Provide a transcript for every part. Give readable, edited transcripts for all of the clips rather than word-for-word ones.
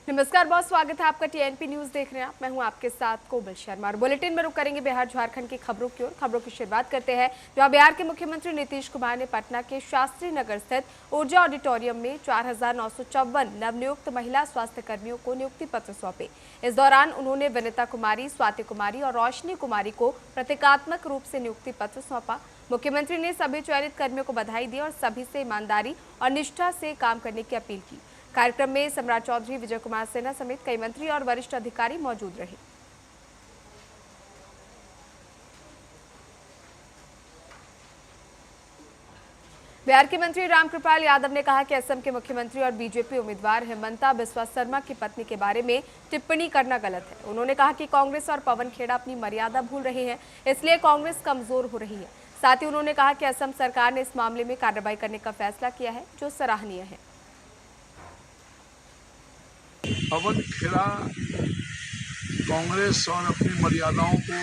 नमस्कार, बहुत स्वागत है आपका। टीएनपी न्यूज देख रहे हैं आप। मैं हूं आपके साथ कोमल शर्मा और बुलेटिन में रुक करेंगे बिहार झारखंड की खबरों की ओर। खबरों की शुरुआत करते हैं जहां बिहार के मुख्यमंत्री नीतीश कुमार ने पटना के शास्त्री नगर स्थित ऊर्जा ऑडिटोरियम में 4,954 नवनियुक्त महिला स्वास्थ्य कर्मियों को नियुक्ति पत्र सौंपे। इस दौरान उन्होंने विनीता कुमारी, स्वाति कुमारी और रोशनी कुमारी को प्रतीकात्मक रूप से नियुक्ति पत्र सौंपा। मुख्यमंत्री ने सभी चयनित कर्मियों को बधाई दी और सभी से ईमानदारी और निष्ठा से काम करने की अपील की। कार्यक्रम में सम्राट चौधरी, विजय कुमार सिन्हा समेत कई मंत्री और वरिष्ठ अधिकारी मौजूद रहे। बिहार के मंत्री रामकृपाल यादव ने कहा कि असम के मुख्यमंत्री और बीजेपी उम्मीदवार हेमंता बिस्वा शर्मा की पत्नी के बारे में टिप्पणी करना गलत है। उन्होंने कहा कि कांग्रेस और पवन खेड़ा अपनी मर्यादा भूल रहे हैं, इसलिए कांग्रेस कमजोर हो रही है। साथ ही उन्होंने कहा कि असम सरकार ने इस मामले में कार्रवाई करने का फैसला किया है, जो सराहनीय है। पवन खेड़ा कांग्रेस और अपनी मर्यादाओं को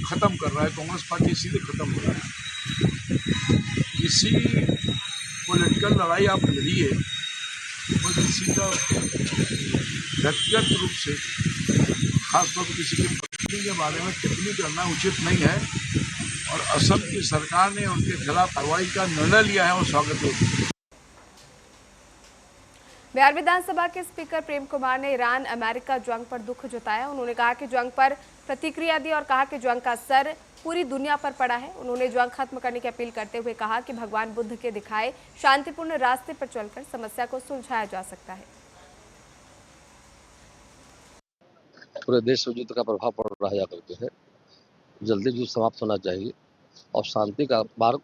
खत्म कर रहा है। कांग्रेस पार्टी इसीलिए खत्म हो रहा है। किसी पॉलिटिकल लड़ाई आप लड़िए, और किसी का व्यक्तिगत रूप से खासतौर पर किसी की पत्नी के बारे में टिप्पणी करना उचित नहीं है। और असम की सरकार ने उनके खिलाफ कार्रवाई का निर्णय लिया है और स्वागत है। बिहार विधानसभा के स्पीकर प्रेम कुमार ने ईरान अमेरिका जंग पर दुख जताया। उन्होंने कहा कि जंग पर प्रतिक्रिया दी और कहा कि जंग का असर पूरी दुनिया पर पड़ा है। उन्होंने जंग खत्म करने की अपील करते हुए कहा कि भगवान बुद्ध के दिखाए शांतिपूर्ण रास्ते पर चलकर समस्या को सुलझाया जा सकता है। पूरे देश में युद्ध का प्रभाव पड़ रहा है करके है, जल्दी युद्ध समाप्त होना चाहिए और शांति का मार्ग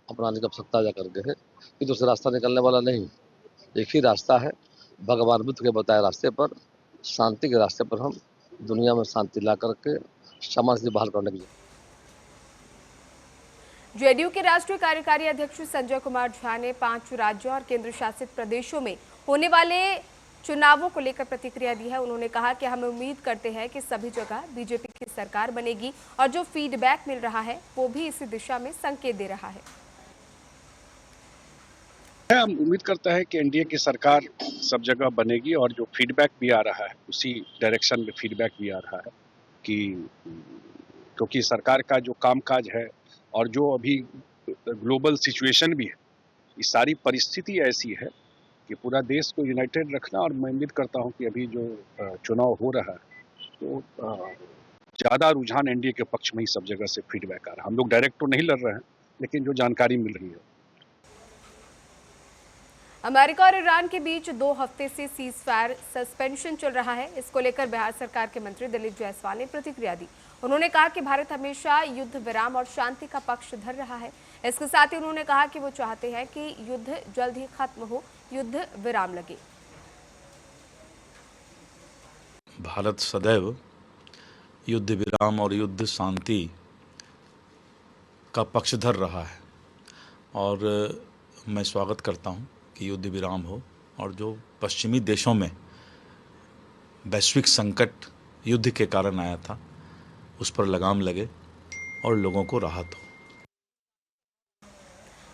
अपनाने की आवश्यकता जा करके है कि दूसरा रास्ता निकलने वाला नहीं। एक ही रास्ता है, भगवान बुद्ध के बताए रास्ते पर, शांति के रास्ते पर हम दुनिया में शांति ला करके समाज से बहाल करने की। जेडीयू के राष्ट्रीय कार्यकारी अध्यक्ष संजय कुमार झा ने 5 राज्यों और केंद्र शासित प्रदेशों में होने वाले चुनावों को लेकर प्रतिक्रिया दी है। उन्होंने कहा कि हम उम्मीद करते हैं कि सभी जगह बीजेपी की सरकार बनेगी और जो फीडबैक मिल रहा है वो भी इसी दिशा में संकेत दे रहा है। हम उम्मीद करते हैं कि एनडीए की सरकार सब जगह बनेगी और जो फीडबैक भी आ रहा है उसी डायरेक्शन में फीडबैक भी आ रहा है कि क्योंकि सरकार का जो कामकाज है और जो अभी ग्लोबल सिचुएशन भी है, ये सारी परिस्थिति ऐसी है कि पूरा देश को यूनाइटेड रखना। और मैं उम्मीद करता हूं कि अभी जो चुनाव हो रहा है तो ज़्यादा रुझान एनडीए के पक्ष में ही सब जगह से फीडबैक आ रहा है। हम लोग डायरेक्ट तो नहीं लड़ रहे हैं, लेकिन जो जानकारी मिल रही है। अमेरिका और ईरान के बीच 2 हफ्ते से सीज फायर सस्पेंशन चल रहा है। इसको लेकर बिहार सरकार के मंत्री दिलीप जायसवाल ने प्रतिक्रिया दी। उन्होंने कहा कि भारत हमेशा युद्ध विराम और शांति का पक्ष धर रहा है। इसके साथ ही उन्होंने कहा कि वो चाहते हैं कि युद्ध जल्द ही खत्म हो, युद्ध विराम लगे। भारत सदैव युद्ध विराम और युद्ध शांति का पक्षधर रहा है और मैं स्वागत करता हूं कि युद्ध विराम हो और जो पश्चिमी देशों में वैश्विक संकट युद्ध के कारण आया था उस पर लगाम लगे और लोगों को राहत हो।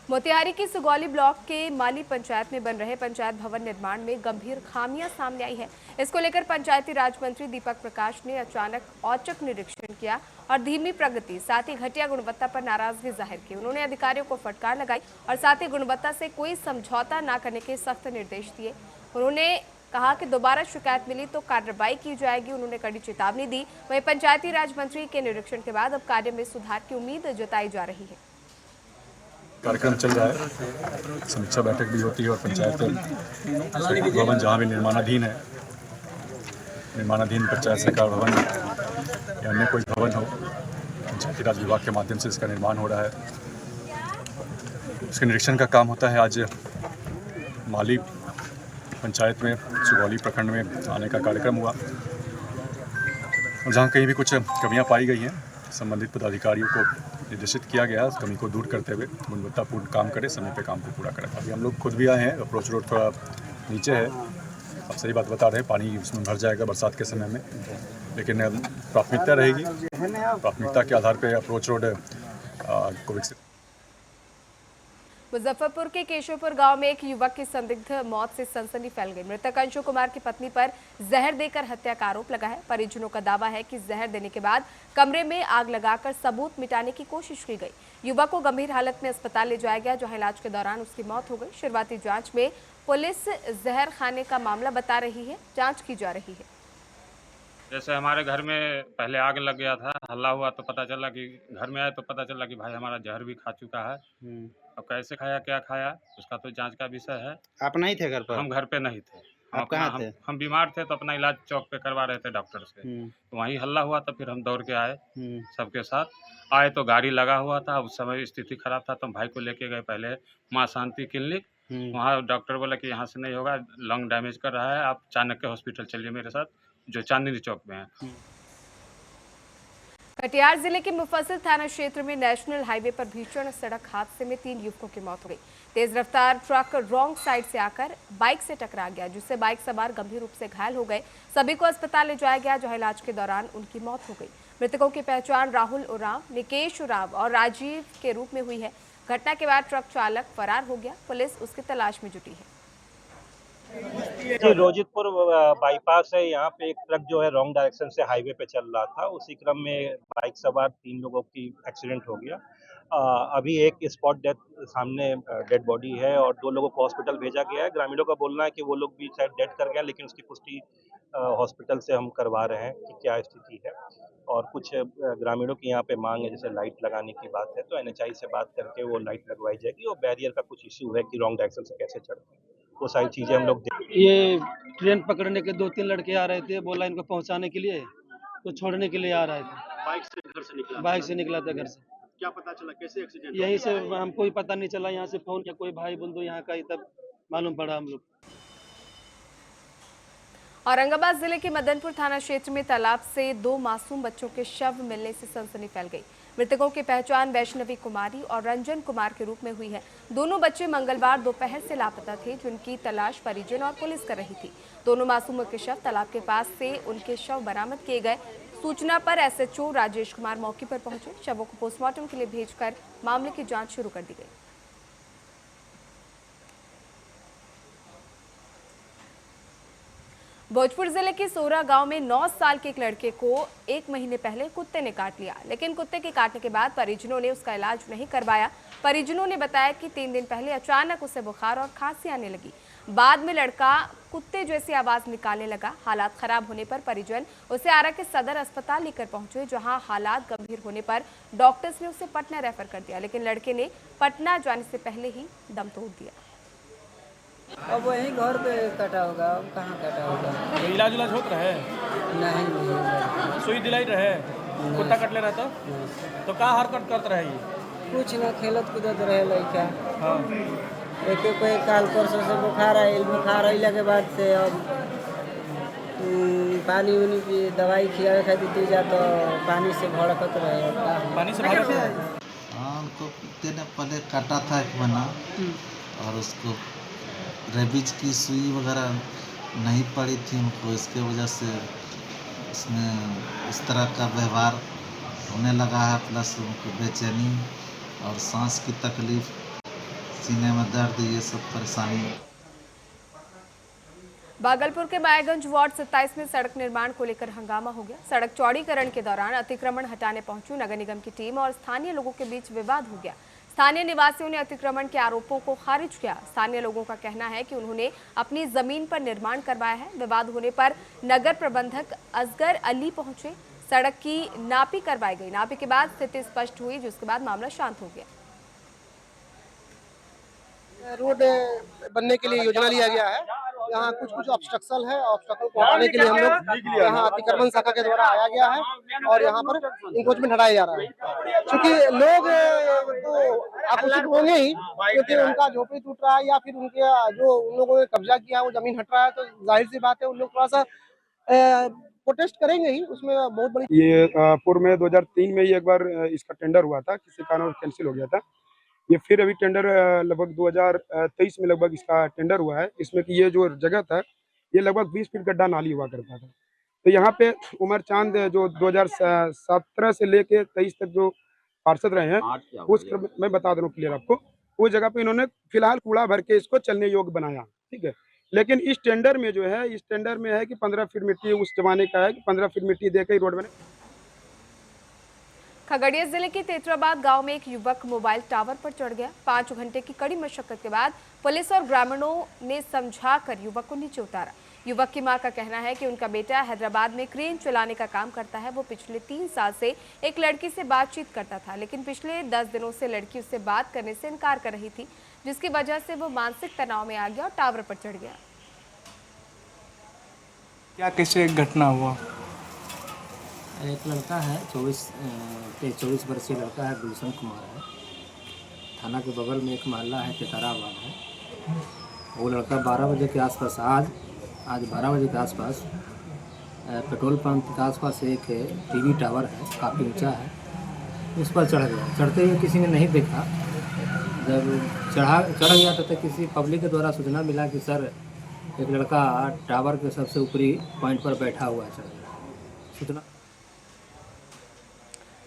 मोतिहारी की सुगौली ब्लॉक के माली पंचायत में बन रहे पंचायत भवन निर्माण में गंभीर खामियां सामने आई है। इसको लेकर पंचायती राज मंत्री दीपक प्रकाश ने अचानक औचक निरीक्षण किया और धीमी प्रगति साथ ही घटिया गुणवत्ता पर नाराजगी जाहिर की। उन्होंने अधिकारियों को फटकार लगाई और साथ ही गुणवत्ता से कोई समझौता न करने के सख्त निर्देश दिए। उन्होंने कहा कि दोबारा शिकायत मिली तो कार्रवाई की जाएगी। उन्होंने कड़ी चेतावनी दी। वहीं पंचायती राज मंत्री के निरीक्षण के बाद अब कार्य में सुधार की उम्मीद जताई जा रही है। कार्यक्रम चल रहा है, समीक्षा बैठक भी होती है और पंचायत भवन जहाँ भी निर्माणाधीन है, निर्माणाधीन पंचायत सरकार भवन या अन्य कोई भवन हो, पंचायती राज विभाग के माध्यम से इसका निर्माण हो रहा है। इसके निरीक्षण का काम होता है। आज माली पंचायत में सुगौली प्रखंड में आने का कार्यक्रम हुआ और जहाँ कहीं भी कुछ कमियाँ पाई गई हैं, संबंधित पदाधिकारियों को निर्देशित किया गया उस कमी को दूर करते हुए गुणवत्तापूर्ण काम करें, समय पे काम को पूरा करें। अभी हम लोग खुद भी आए हैं, अप्रोच रोड थोड़ा नीचे है, आप सही बात बता रहे हैं, पानी उसमें भर जाएगा बरसात के समय में, लेकिन प्राथमिकता रहेगी। प्राथमिकता के आधार पर अप्रोच रोड को विकसित मुजफ्फरपुर के केशवपुर गांव में एक युवक की संदिग्ध मौत से सनसनी फैल गई। मृतक अंशु कुमार की पत्नी पर जहर देकर हत्या का आरोप लगा है। परिजनों का दावा है कि जहर देने के बाद कमरे में आग लगाकर सबूत मिटाने की कोशिश की गई। युवक को गंभीर हालत में अस्पताल ले जाया गया, जहां इलाज के दौरान उसकी मौत हो गई। शुरुआती जांच में पुलिस जहर खाने का मामला बता रही है, जांच की जा रही है। जैसे हमारे घर में पहले आग लग गया था, हल्ला हुआ तो पता चला कि घर में आए तो पता चला कि भाई हमारा जहर भी खा चुका है। अब कैसे खाया, क्या खाया, उसका तो जांच का विषय है। आप नहीं थे घर पर? हम घर पे नहीं थे। आप कहाँ थे? हम बीमार थे तो अपना इलाज चौक पे करवा रहे थे डॉक्टर से। तो वहीं हल्ला हुआ तो फिर हम दौड़ के आए, सबके साथ आए तो गाड़ी लगा हुआ था। उस समय स्थिति खराब था तो हम भाई को लेके गए पहले माँ शांति क्लिनिक। वहाँ डॉक्टर बोला कि यहाँ से नहीं होगा, लंग डैमेज कर रहा है, आप चाणक्य हॉस्पिटल चलिए मेरे साथ, जो चांदनी चौक में है। कटिहार जिले के मुफस्सिल थाना क्षेत्र में नेशनल हाईवे पर भीषण सड़क हादसे में 3 युवकों की मौत हो गई। तेज रफ्तार ट्रक रॉन्ग साइड से आकर बाइक से टकरा गया, जिससे बाइक सवार गंभीर रूप से घायल हो गए। सभी को अस्पताल ले जाया गया, जहां इलाज के दौरान उनकी मौत हो गई। मृतकों की पहचान राहुल उरांव, निकेश उरांव और राजीव के रूप में हुई है। घटना के बाद ट्रक चालक फरार हो गया, पुलिस उसकी तलाश में जुटी है। जी, रोजितपुर बाईपास है। यहाँ पे एक ट्रक जो है रॉन्ग डायरेक्शन से हाईवे पे चल रहा था। उसी क्रम में बाइक सवार 3 लोगों की एक्सीडेंट हो गया। अभी एक स्पॉट डेथ सामने डेड बॉडी है और 2 लोगों को हॉस्पिटल भेजा गया है। ग्रामीणों का बोलना है कि वो लोग भी शायद डेथ कर गया, लेकिन उसकी पुष्टि हॉस्पिटल से हम करवा रहे हैं कि क्या स्थिति है। और कुछ ग्रामीणों की यहाँ पे मांग है, जैसे लाइट लगाने की बात है तो NHI से बात करके वो लाइट लगवाई जाएगी। और बैरियर का कुछ इश्यू है कि रॉन्ग डायरेक्शन से कैसे चढ़ते हैं, वो सारी चीजें हम लोग ये ट्रेन पकड़ने के 2-3 लड़के आ रहे थे, बोला इनको पहुंचाने के लिए, तो छोड़ने के लिए आ रहे थे। बाइक से घर से निकला? बाइक से निकला था घर से। क्या पता चला कैसे एक्सीडेंट? यहीं से हमको ही पता नहीं चला, यहाँ से फोन किया कोई भाई बंधु यहाँ का ही, तब मालूम पड़ा हम लोग। औरंगाबाद जिले के मदनपुर थाना क्षेत्र में तालाब से 2 मासूम बच्चों के शव मिलने से सनसनी फैल गई। मृतकों की पहचान वैष्णवी कुमारी और रंजन कुमार के रूप में हुई है। दोनों बच्चे मंगलवार दोपहर से लापता थे, जिनकी तलाश परिजन और पुलिस कर रही थी। दोनों मासूमों के शव तालाब के पास से उनके शव बरामद किए गए। सूचना पर SHO राजेश कुमार मौके पर पहुंचे। शवों को पोस्टमार्टम के लिए भेजकर मामले की जांच शुरू कर दी गई। भोजपुर जिले के सोरा गांव में 9 साल के एक लड़के को 1 महीने पहले कुत्ते ने काट लिया, लेकिन कुत्ते के काटने के बाद परिजनों ने उसका इलाज नहीं करवाया। परिजनों ने बताया कि 3 दिन पहले अचानक उसे बुखार और खांसी आने लगी। बाद में लड़का कुत्ते जैसी आवाज निकालने लगा। हालात खराब होने पर परिजन उसे आरा के सदर अस्पताल लेकर पहुंचे, जहां हालात गंभीर होने पर डॉक्टर्स ने उसे पटना रेफर कर दिया, लेकिन लड़के ने पटना जाने से पहले ही दम तोड़ दिया। अब वही घर पे कटा होगा, अब कहाँ कटा होगा। इलाज उलाज होता रहे? नहीं। सुई दिलाई रहे? कुत्ता कटले रहता तो का हरकत करते रहे? कुछ ना, खेलत कूदत रहे लड़का। हाँ। एक काल परसों से बुखार आइला के बाद से अब पानी उनी की दवाई खिलावे खातिर दी जा तो पानी से भड़कत रहे। पानी से भड़कत रहे? हाँ, उनको कुत्ते ने पहले काटा था 1 महीना और उसको रेबीज की सुई वगैरह नहीं पड़ी थी उनको, इसके वजह से उसमें इस तरह का व्यवहार होने लगा है। प्लस उनको बेचैनी और सांस की तकलीफ, सीने में दर्द, ये सब परेशानी। भागलपुर के मायागंज वार्ड 27 में सड़क निर्माण को लेकर हंगामा हो गया। सड़क चौड़ीकरण के दौरान अतिक्रमण हटाने पहुंची नगर निगम की टीम और स्थानीय लोगों के बीच विवाद हो गया। स्थानीय निवासियों ने अतिक्रमण के आरोपों को खारिज किया। स्थानीय लोगों का कहना है कि उन्होंने अपनी जमीन पर निर्माण करवाया है। विवाद होने पर नगर प्रबंधक असगर अली पहुंचे। सड़क की नापी करवाई गई। नापी के बाद स्थिति स्पष्ट हुई, जिसके बाद मामला शांत हो गया। रोड बनने के लिए योजना लिया गया है। यहाँ कुछ ऑब्स्ट्रक्शन है, ऑब्स्ट्रक्शन को हटाने के लिए हम लोग यहाँ अतिक्रमण शाखा के द्वारा आया गया है और यहाँ पर इंक्रोचमेंट हटाया जा रहा है। क्योंकि लोग तो आक्रोशित होंगे ही, क्योंकि उनका झोपड़ी टूट रहा है या फिर उनके जो उन लोगों ने कब्जा किया है वो जमीन हट रहा है, तो जाहिर सी बात है उन लोग थोड़ा सा प्रोटेस्ट करेंगे ही। उसमें बहुत बड़ी ये पूर्व में 2003 में ही एक बार इसका टेंडर हुआ था, किसी कारण कैंसिल हो गया था। ये फिर अभी टेंडर लगभग 2023 में लगभग इसका टेंडर हुआ है। इसमें कि ये जो जगह था ये लगभग 20 फीट गड्ढा नाली हुआ करता था। तो यहाँ पे उमर चांद जो 2017 से लेके 23 तक जो पार्षद रहे हैं, उस क्रम मैं बता दे रहा हूँ क्लियर आपको, वो जगह पे इन्होंने फिलहाल कूड़ा भर के इसको चलने योग्य बनाया, ठीक है। लेकिन इस टेंडर में जो है, इस टेंडर में है कि 15 फीट मिट्टी उस जमाने का है कि 15 फीट मिट्टी देकर ही रोड बने। खगड़िया जिले के तेतराबाद गांव में एक युवक मोबाइल टावर पर चढ़ गया। 5 घंटे की कड़ी मशक्कत के बाद पुलिस और ग्रामीणों ने समझाकर युवक को नीचे उतारा। युवक की मां का कहना है कि उनका बेटा हैदराबाद में क्रेन चलाने का काम करता है। वो पिछले 3 साल से एक लड़की से बातचीत करता था, लेकिन पिछले 10 दिनों से लड़की उससे बात करने से इनकार कर रही थी, जिसकी वजह से वो मानसिक तनाव में आ गया और टावर पर चढ़ गया। क्या कैसे एक घटना हुआ? एक लड़का है 24 वर्षीय लड़का है, गुलशन कुमार है। थाना के बगल में एक मोहल्ला है तेतराबाद है। वो लड़का 12 बजे के आसपास आज 12 बजे के आसपास पेट्रोल पंप के आसपास एक टीवी टावर है, काफ़ी ऊंचा है, उस पर चढ़ गया। चढ़ते हुए किसी ने नहीं देखा। जब चढ़ गया तो किसी पब्लिक के द्वारा सूचना मिला कि सर एक लड़का टावर के सबसे ऊपरी पॉइंट पर बैठा हुआ है। सूचना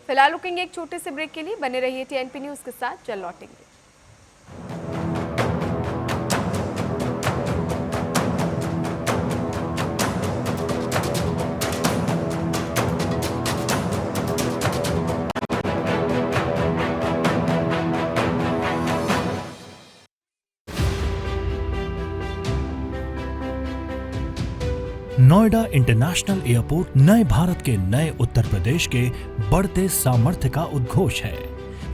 फिलहाल रुकेंगे एक छोटे से ब्रेक के लिए। बने रहिए TNP न्यूज के साथ, जल्द लौटेंगे। नोएडा इंटरनेशनल एयरपोर्ट नए भारत के नए उत्तर प्रदेश के बढ़ते सामर्थ्य का उद्घोष है।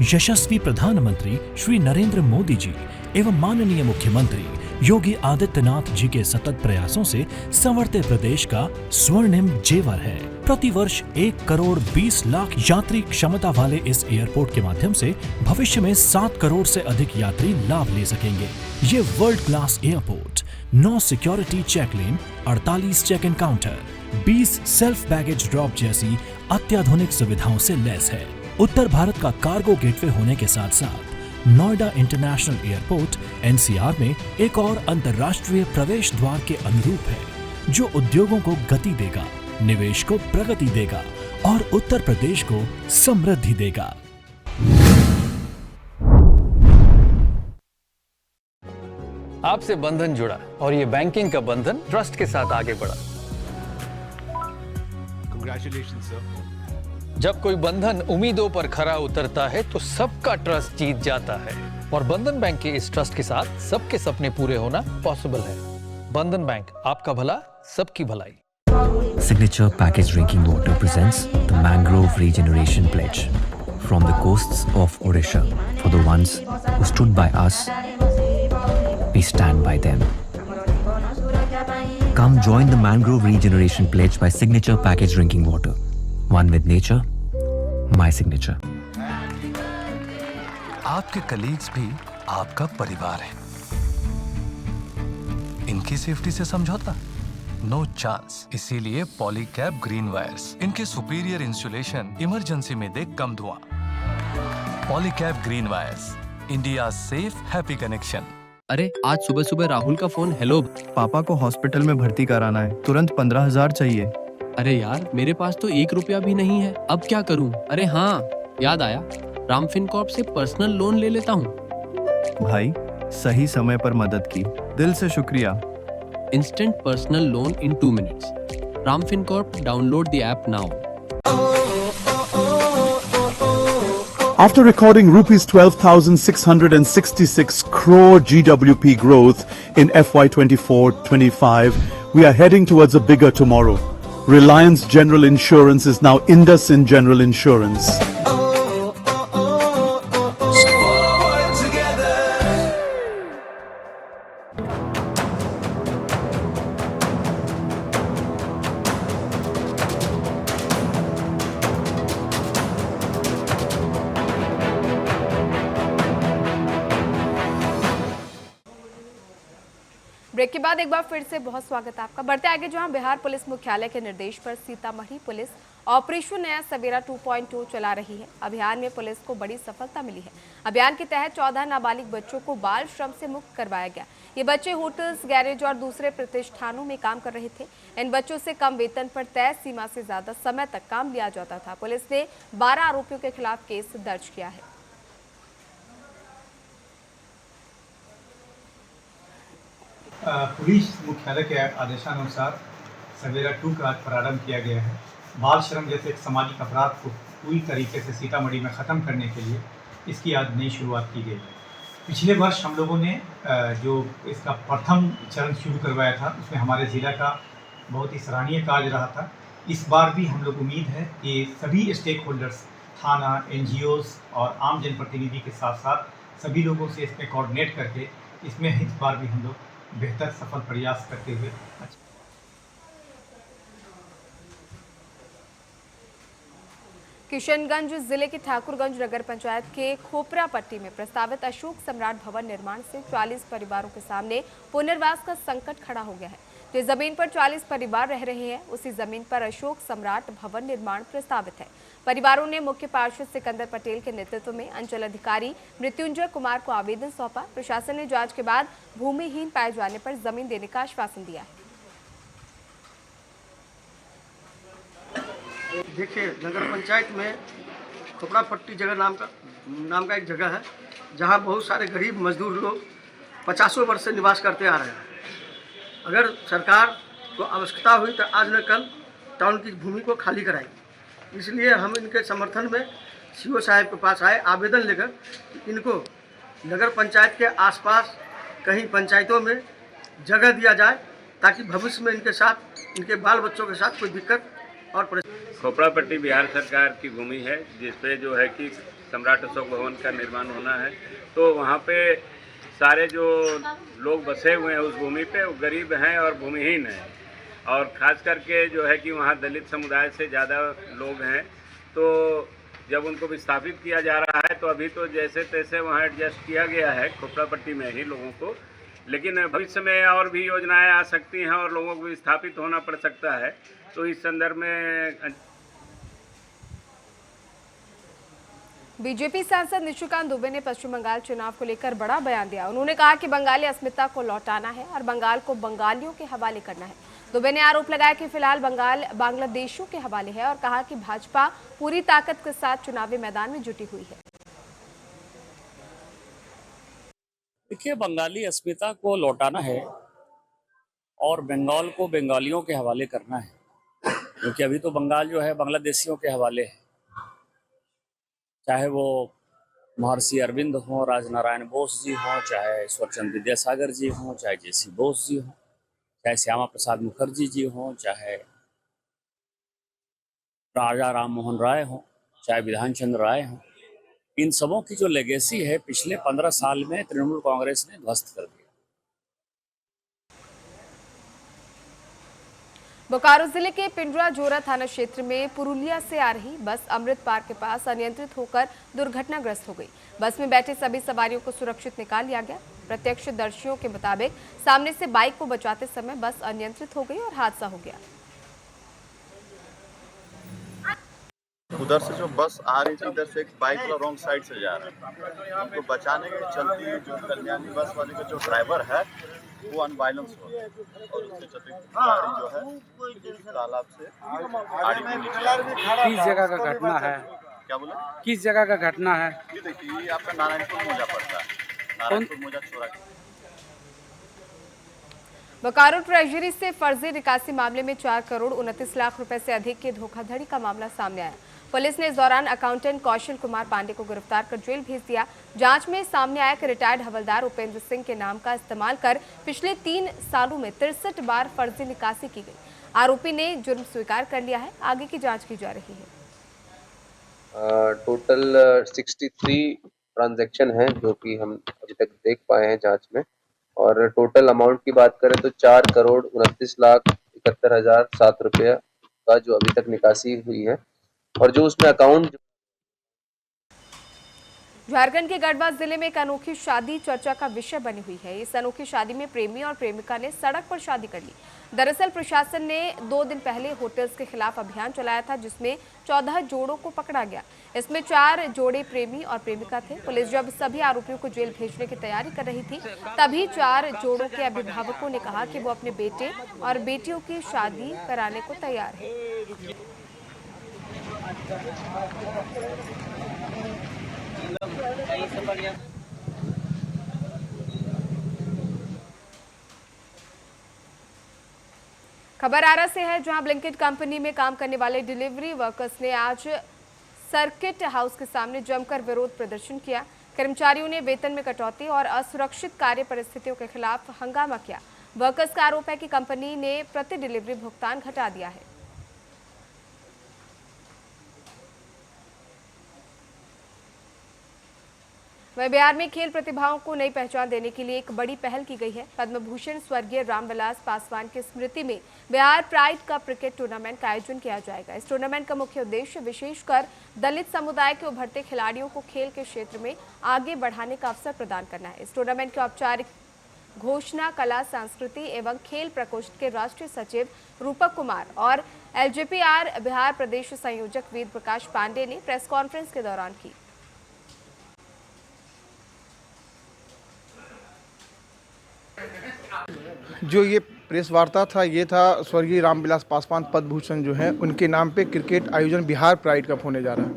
यशस्वी प्रधानमंत्री श्री नरेंद्र मोदी जी एवं माननीय मुख्यमंत्री योगी आदित्यनाथ जी के सतत प्रयासों से संवरते प्रदेश का स्वर्णिम जेवर है। प्रतिवर्ष 1 करोड़ 20 लाख यात्री क्षमता वाले इस एयरपोर्ट के माध्यम से भविष्य में 7 करोड़ से अधिक यात्री लाभ ले सकेंगे। ये world class airport 9 security check lane, 48 check in counter, 20 self baggage drop जैसी अत्याधुनिक सुविधाओं से लैस है। उत्तर भारत का कार्गो गेटवे होने के साथ साथ नोएडा इंटरनेशनल एयरपोर्ट NCR में एक और अंतर्राष्ट्रीय प्रवेश द्वार के अनुरूप है, जो उद्योगों को गति देगा, निवेश को प्रगति देगा और उत्तर प्रदेश को समृद्धि देगा। आपसे बंधन जुड़ा और ये बैंकिंग का बंधन ट्रस्ट के साथ आगे बढ़ा। Congratulations, sir. जब कोई बंधन उम्मीदों पर खरा उतरता है तो सबका ट्रस्ट जीत जाता है और बंधन बैंक के इस ट्रस्ट के साथ सबके सपने पूरे होना पॉसिबल है। बंधन बैंक, आपका भला सबकी भलाई। Signature Packaged Drinking Water presents the Mangrove Regeneration Pledge from the coasts of Odisha. For the ones who stood by us, we stand by them. Come join the Mangrove Regeneration Pledge by Signature Packaged Drinking Water. One with nature, my signature. आपके colleagues भी आपका परिवार है। इनकी safety से समझौता? No chance. इसीलिए Polycab green wires. इनके सुपीरियर इंसुलेशन इमरजेंसी में दे कम धुआं। Polycab green wires, India safe happy connection. अरे आज सुबह सुबह राहुल का फोन। हेलो पापा को हॉस्पिटल में भर्ती कराना है, तुरंत 15,000 चाहिए। अरे यार मेरे पास तो 1 रुपया भी नहीं है, अब क्या करूं? अरे हाँ याद आया, राम फिनकॉर्प से पर्सनल लोन ले लेता हूं। भाई सही समय पर मदद की, दिल से शुक्रिया। Instant personal loan in 2 minutes. Ram Fincorp, download the app now. After recording rupees 12,666 crore GWP growth in FY24-25, we are heading towards a bigger tomorrow. Reliance General Insurance is now IndusInd General Insurance. Break के बाद एक बार फिर से बहुत स्वागत है आपका। बढ़ते आगे, जहां बिहार पुलिस मुख्यालय के निर्देश पर सीतामढ़ी पुलिस ऑपरेशन नया सवेरा 2.2 चला रही है। अभियान में पुलिस को बड़ी सफलता मिली है। अभियान के तहत 14 नाबालिग बच्चों को बाल श्रम से मुक्त करवाया गया। ये बच्चे होटल्स, गैरेज और दूसरे प्रतिष्ठानों में काम कर रहे थे। इन बच्चों से कम वेतन पर तय सीमा से ज्यादा समय तक काम लिया जाता था। पुलिस ने 12 आरोपियों के खिलाफ केस दर्ज किया है। पुलिस मुख्यालय के आदेशानुसार सवेरा 2 का आज प्रारंभ किया गया है। बाल श्रम जैसे एक सामाजिक अपराध को पूरी तरीके से सीतामढ़ी में ख़त्म करने के लिए इसकी आज नई शुरुआत की गई है। पिछले वर्ष हम लोगों ने जो इसका प्रथम चरण शुरू करवाया था उसमें हमारे ज़िला का बहुत ही सराहनीय कार्य रहा था। इस बार भी हम लोग उम्मीद है कि सभी स्टेक होल्डर्स, थाना, NGOs और आम जनप्रतिनिधि के साथ साथ सभी लोगों से इसमें कोऑर्डिनेट करके इसमें इस बार भी हम लोग बेहतर सफल प्रयास करते हुए किशनगंज जिले के ठाकुरगंज नगर पंचायत के खोपरा पट्टी में प्रस्तावित अशोक सम्राट भवन निर्माण से 40 परिवारों के सामने पुनर्वास का संकट खड़ा हो गया है। जिस जमीन पर 40 परिवार रह रहे हैं उसी जमीन पर अशोक सम्राट भवन निर्माण प्रस्तावित है। परिवारों ने मुख्य पार्षद सिकंदर पटेल के नेतृत्व में अंचल अधिकारी मृत्युंजय कुमार को आवेदन सौंपा। प्रशासन ने जांच के बाद भूमिहीन पाए जाने पर जमीन देने का आश्वासन दिया है। देखिए, नगर पंचायत में खोपड़ा पट्टी जगह नाम का एक जगह है जहां बहुत सारे गरीब मजदूर लोग 50 वर्ष से निवास करते आ रहे हैं। अगर सरकार को आवश्यकता हुई तो आज न कल टाउन की भूमि को खाली कराएगी। इसलिए हम इनके समर्थन में CO साहब के पास आए आवेदन लेकर इनको नगर पंचायत के आसपास कहीं पंचायतों में जगह दिया जाए ताकि भविष्य में इनके साथ, इनके बाल बच्चों के साथ कोई दिक्कत और खोपड़ा पट्टी बिहार सरकार की भूमि है जिसपे जो है कि सम्राट अशोक भवन का निर्माण होना है। तो वहाँ पे सारे जो लोग बसे हुए हैं उस भूमि पे वो गरीब हैं और भूमिहीन हैं, और ख़ास करके जो है कि वहाँ दलित समुदाय से ज़्यादा लोग हैं। तो जब उनको विस्थापित किया जा रहा है तो अभी तो जैसे तैसे वहाँ एडजस्ट किया गया है खोपड़ा पट्टी में ही लोगों को, लेकिन भविष्य में और भी योजनाएं आ सकती हैं और लोगों को विस्थापित होना पड़ सकता है। तो इस संदर्भ में बीजेपी सांसद निशिकांत दुबे ने पश्चिम बंगाल चुनाव को लेकर बड़ा बयान दिया। उन्होंने कहा कि बंगाली अस्मिता को लौटाना है और बंगाल को बंगालियों के हवाले करना है। दुबे ने आरोप लगाया कि फिलहाल बंगाल बांग्लादेशियों के हवाले है और कहा कि भाजपा पूरी ताकत के साथ चुनावी मैदान में जुटी हुई है। देखिए, बंगाली अस्मिता को लौटाना है और बंगाल को बंगालियों के हवाले करना है, क्योंकि अभी तो बंगाल जो है बांग्लादेशियों के हवाले है। चाहे वो महर्षि अरविंद हों, राजनारायण बोस जी हों, चाहे ईश्वरचंद्र विद्यासागर जी हों, चाहे JC बोस जी हों, चाहे श्यामा प्रसाद मुखर्जी जी हों, चाहे राजा राम मोहन राय हों, चाहे विधान चंद्र राय हों, इन सबों की जो लेगेसी है पिछले 15 साल में तृणमूल कांग्रेस ने ध्वस्त कर दिया। बोकारो जिले के पिंडरा जोरा थाना क्षेत्र में पुरुलिया से आ रही बस अमृत पार्क के पास अनियंत्रित होकर दुर्घटनाग्रस्त हो गई। बस में बैठे सभी सवारियों को सुरक्षित निकाल लिया गया। प्रत्यक्षदर्शियों के मुताबिक सामने से बाइक को बचाते समय बस अनियंत्रित हो गई और हादसा हो गया। उधर से जो बस आ रही थी, इधर से एक बाइक वाला रॉन्ग साइड से जा रहा है। उनको बचाने के चलते जो कल्याणी बस वाले का जो ड्राइवर है वो अनबाइलेंस हो गया और उसके चलते गाड़ी जो है तालाब से आड़ी में निकला। किस जगह का घटना है? क्या बोले? किस जगह का घटना है? ये देखिए, ये आपका नारायणपुर मोजा पड़ता है, नारायणपुर मोजा चौरा। बोकारो ट्रेजरी से फर्जी निकासी मामले में 4 करोड़ 29 लाख रुपए से अधिक की धोखाधड़ी का मामला सामने आया। पुलिस ने इस दौरान अकाउंटेंट कौशल कुमार पांडे को गिरफ्तार कर जेल भेज दिया। जांच में सामने आया कि रिटायर्ड हवलदार उपेंद्र सिंह के नाम का इस्तेमाल कर पिछले 3 सालों में 63 बार फर्जी निकासी की गई। आरोपी ने जुर्म स्वीकार कर लिया है। आगे की जांच की जा रही है। टोटल 63 ट्रांजैक्शन हैं जो कि हम अभी तक देख पाए हैं जांच में, और टोटल अमाउंट की बात करें तो 4 करोड़ 29 लाख 71,007 रुपया का जो अभी तक निकासी हुई है, और जो उसमें अकाउंट। झारखंड के गढ़वा जिले में एक अनोखी शादी चर्चा का विषय बनी हुई है। इस अनोखी शादी में प्रेमी और प्रेमिका ने सड़क पर शादी कर ली। दरअसल प्रशासन ने 2 दिन पहले होटल्स के खिलाफ अभियान चलाया था जिसमें 14 जोड़ों को पकड़ा गया। इसमें 4 जोड़े प्रेमी और प्रेमिका थे। पुलिस जब सभी आरोपियों को जेल भेजने की तैयारी कर रही थी तभी 4 जोड़ों के अभिभावकों ने कहा कि वो अपने बेटे और बेटियों की शादी कराने को तैयार है। खबर आरा से है, जहां ब्लिंकिट कंपनी में काम करने वाले डिलीवरी वर्कर्स ने आज सर्किट हाउस के सामने जमकर विरोध प्रदर्शन किया। कर्मचारियों ने वेतन में कटौती और असुरक्षित कार्य परिस्थितियों के खिलाफ हंगामा किया। वर्कर्स का आरोप है कि कंपनी ने प्रति डिलीवरी भुगतान घटा दिया है। वहीं बिहार में खेल प्रतिभाओं को नई पहचान देने के लिए एक बड़ी पहल की गई है। पद्म भूषण स्वर्गीय रामविलास पासवान की स्मृति में Bihar pride cup cricket tournament का आयोजन किया जाएगा। इस टूर्नामेंट का मुख्य उद्देश्य विशेषकर दलित समुदाय के उभरते खिलाड़ियों को खेल के क्षेत्र में आगे बढ़ाने का अवसर प्रदान करना है। इस टूर्नामेंट की औपचारिक घोषणा कला, संस्कृति एवं खेल प्रकोष्ठ के राष्ट्रीय सचिव रूपक कुमार और LJPR बिहार प्रदेश संयोजक वेद प्रकाश पांडे ने प्रेस कॉन्फ्रेंस के दौरान की। जो ये प्रेस वार्ता था, ये था स्वर्गीय रामविलास पासवान पद्म भूषण जो है उनके नाम पे क्रिकेट आयोजन बिहार प्राइड कप होने जा रहा है,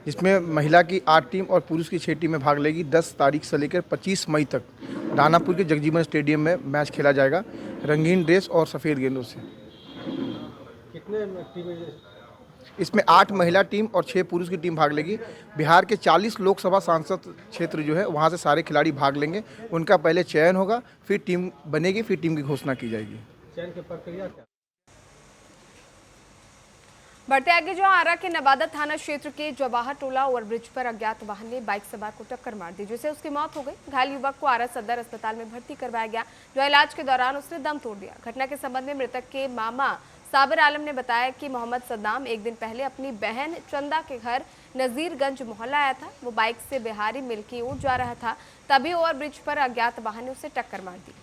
जिसमें महिला की 8 टीम और पुरुष की 6 टीमें भाग लेगी। 10 तारीख से लेकर 25 मई तक दानापुर के जगजीवन स्टेडियम में मैच खेला जाएगा, रंगीन ड्रेस और सफ़ेद गेंदों से। कितने टीमें? इसमें 8 महिला टीम और 6 पुरुष की टीम भाग लेगी। बिहार के 40 लोकसभा सांसद क्षेत्र जो है वहाँ से सारे खिलाड़ी भाग लेंगे। उनका पहले चयन होगा, फिर टीम बनेगी, फिर टीम की घोषणा की जाएगी। चयन की प्रक्रिया क्या? बढ़ते आगे, जो आरा के नवादा थाना क्षेत्र के जवाहर टोला ओवरब्रिज पर अज्ञात वाहन ने बाइक सवार को टक्कर मार दी, जिससे उसकी मौत हो गई। घायल युवक को आरा सदर अस्पताल में भर्ती करवाया गया, जो इलाज के दौरान उसने दम तोड़ दिया। घटना के संबंध में मृतक के मामा साबिर आलम ने बताया कि मोहम्मद सद्दाम एक दिन पहले अपनी बहन चंदा के घर नजीरगंज मोहल्ला आया था। वो बाइक से बिहारी मिल की ओर जा रहा था, तभी ओवरब्रिज पर अज्ञात वाहन ने उसे टक्कर मार दी।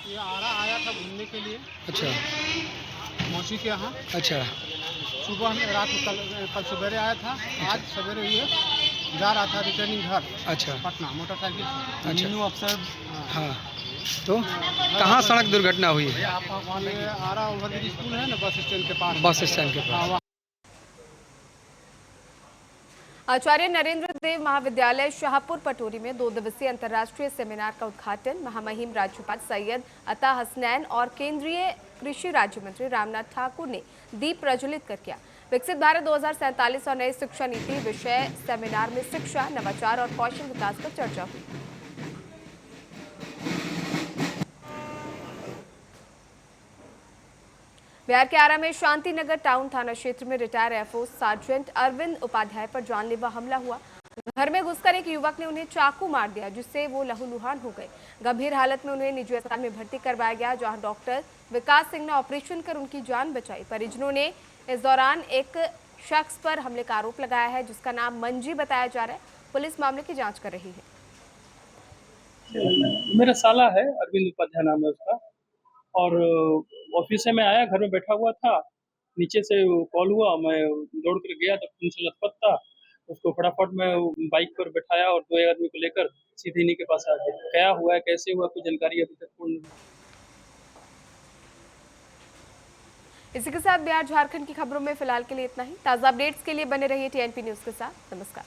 ये आरा आया था घूमने के लिए। अच्छा। मौसी के यहाँ। अच्छा। सुबह में रात में कल सवेरे आया था। आज सवेरे ये जा रहा था रिटर्निंग घर। अच्छा। पटना मोटरसाइकिल से। अच्छा। मीनू अफसर। हाँ, तो कहाँ सड़क दुर्घटना हुई है? ये आरा ओवरब्रिज स्कूल है ना, बस स्टैंड के पास। बस स्टैंड के पास। आचार्य नरेंद्र देव महाविद्यालय शाहपुर पटोरी में 2 दिवसीय अंतर्राष्ट्रीय सेमिनार का उद्घाटन महामहिम राज्यपाल सैयद अता हसनैन और केंद्रीय कृषि राज्य मंत्री रामनाथ ठाकुर ने दीप प्रज्वलित कर किया। विकसित भारत 2047 और नई शिक्षा नीति विषय सेमिनार में शिक्षा, नवाचार और कौशल विकास पर चर्चा हुई। बिहार के आरा में शांति नगर टाउन थाना क्षेत्र में retire FO sergeant Arvind Upadhyay पर जानलेवा हमला हुआ। घर में घुसकर एक युवक ने उन्हें चाकू मार दिया, जिससे वो लहूलुहान हो गए। गंभीर हालत में उन्हें निजी अस्पताल में भर्ती करवाया गया, जहां डॉक्टर विकास सिंह ने ऑपरेशन कर उनकी जान बचाई। परिजनों ने इस दौरान एक शख्स पर हमले का आरोप लगाया है, जिसका नाम मंजी बताया जा रहा है। पुलिस मामले की जाँच कर रही है। मेरा साला है, अरविंद उपाध्याय नाम है उसका, और ऑफिस से मैं आया, घर में बैठा हुआ था, नीचे से कॉल हुआ, मैं दौड़ कर गया तो खून से लथपथ था। उसको फटाफट मैं बाइक पर बैठाया और 2 आदमी को लेकर सीधे इन्हीं के पास आ गया। क्या हुआ है, कैसे हुआ, कुछ जानकारी अभी तक पूर्ण। इसी के साथ बिहार झारखंड की खबरों में फिलहाल के लिए इतना ही। ताज़ा अपडेट्स के लिए बने रहिए TNP न्यूज़ के साथ। नमस्कार।